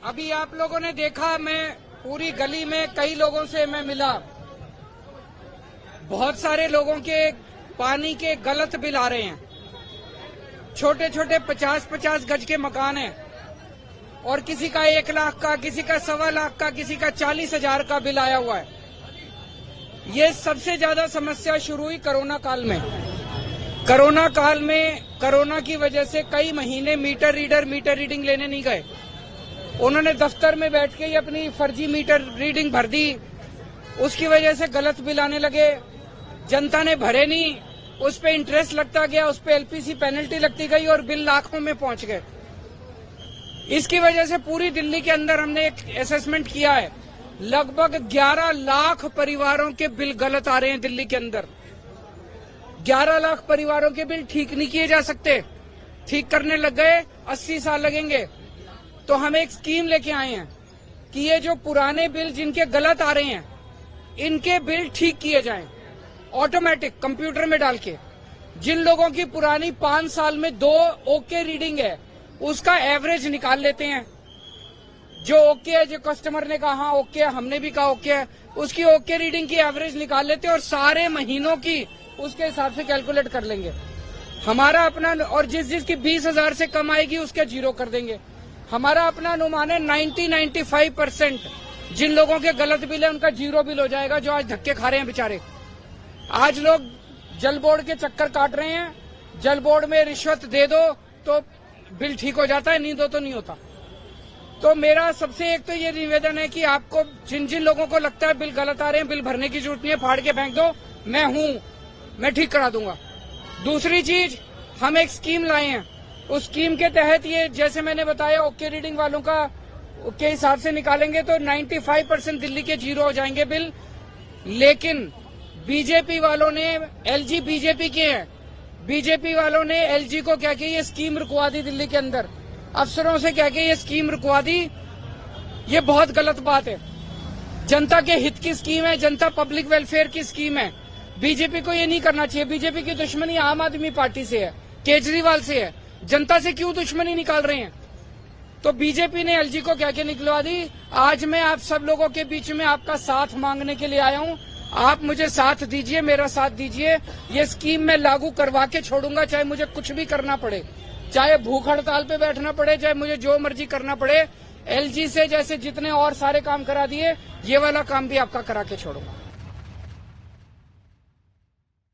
अभी आप लोगों ने देखा, मैं पूरी गली में कई लोगों से मैं मिला। बहुत सारे लोगों के पानी के गलत बिल आ रहे हैं। छोटे छोटे 50-50 गज के मकान हैं और किसी का 1 लाख का, किसी का 1.25 लाख का, किसी का 40,000 का बिल आया हुआ है। ये सबसे ज्यादा समस्या शुरू हुई कोरोना काल में। कोरोना काल में कोरोना की वजह से कई महीने मीटर रीडिंग लेने नहीं गए। उन्होंने दफ्तर में बैठ के ही अपनी फर्जी मीटर रीडिंग भर दी। उसकी वजह से गलत बिल आने लगे। जनता ने भरे नहीं, उस पे इंटरेस्ट लगता गया, उस पे एलपीसी पेनल्टी लगती गई और बिल लाखों में पहुंच गए। इसकी वजह से पूरी दिल्ली के अंदर हमने एक असेसमेंट किया है, लगभग 11 लाख परिवारों के बिल गलत आ रहे हैं दिल्ली के अंदर। 11 लाख परिवारों के बिल ठीक नहीं किए जा सकते। ठीक करने लग गए 80 साल लगेंगे। तो हम एक स्कीम लेके आए हैं कि ये जो पुराने बिल जिनके गलत आ रहे हैं, इनके बिल ठीक किए जाएं, ऑटोमेटिक कंप्यूटर में डाल के। जिन लोगों की पुरानी 5 साल में 2 ओके रीडिंग है, उसका एवरेज निकाल लेते हैं। जो ओके है, जो कस्टमर ने कहा हाँ ओके है, हमने भी कहा ओके है, उसकी ओके रीडिंग की एवरेज निकाल लेते हैं और सारे महीनों की उसके हिसाब से कैलकुलेट कर लेंगे। हमारा अपना, और जिसकी 20,000 से कम आएगी उसके 0 कर देंगे। हमारा अपना अनुमान है 90-95% जिन लोगों के गलत बिल है उनका 0 बिल हो जाएगा, जो आज धक्के खा रहे हैं बेचारे। आज लोग जल बोर्ड के चक्कर काट रहे हैं। जल बोर्ड में रिश्वत दे दो तो बिल ठीक हो जाता है, नहीं दो तो नहीं होता। तो मेरा सबसे एक तो ये निवेदन है कि आपको जिन जिन लोगों को लगता है बिल गलत आ रहे हैं, बिल भरने की जरूरत नहीं है, फाड़ के फेंक दो, मैं ठीक करा दूंगा। दूसरी चीज, हम एक स्कीम लाए हैं। उस स्कीम के तहत ये, जैसे मैंने बताया, ओके रीडिंग वालों का के हिसाब से निकालेंगे तो 95% दिल्ली के 0 हो जाएंगे बिल। लेकिन बीजेपी वालों ने, एलजी बीजेपी के हैं, बीजेपी वालों ने एलजी को क्या किया, ये स्कीम रुकवा दी दिल्ली के अंदर। अफसरों से क्या किया, ये स्कीम रुकवा दी। ये बहुत गलत बात है। जनता के हित की स्कीम है, जनता पब्लिक वेलफेयर की स्कीम है। बीजेपी को ये नहीं करना चाहिए। बीजेपी की दुश्मनी आम आदमी पार्टी से है, केजरीवाल से है। जनता से क्यों दुश्मनी निकाल रहे हैं? तो बीजेपी ने एलजी को क्या क्या निकलवा दी। आज मैं आप सब लोगों के बीच में आपका साथ मांगने के लिए आया हूं। आप मुझे साथ दीजिए, मेरा साथ दीजिए। ये स्कीम मैं लागू करवा के छोड़ूंगा, चाहे मुझे कुछ भी करना पड़े, चाहे भूख हड़ताल पे बैठना पड़े, चाहे मुझे जो मर्जी करना पड़े। एलजी से जैसे जितने और सारे काम करा दिए, ये वाला काम भी आपका करा के छोड़ूंगा।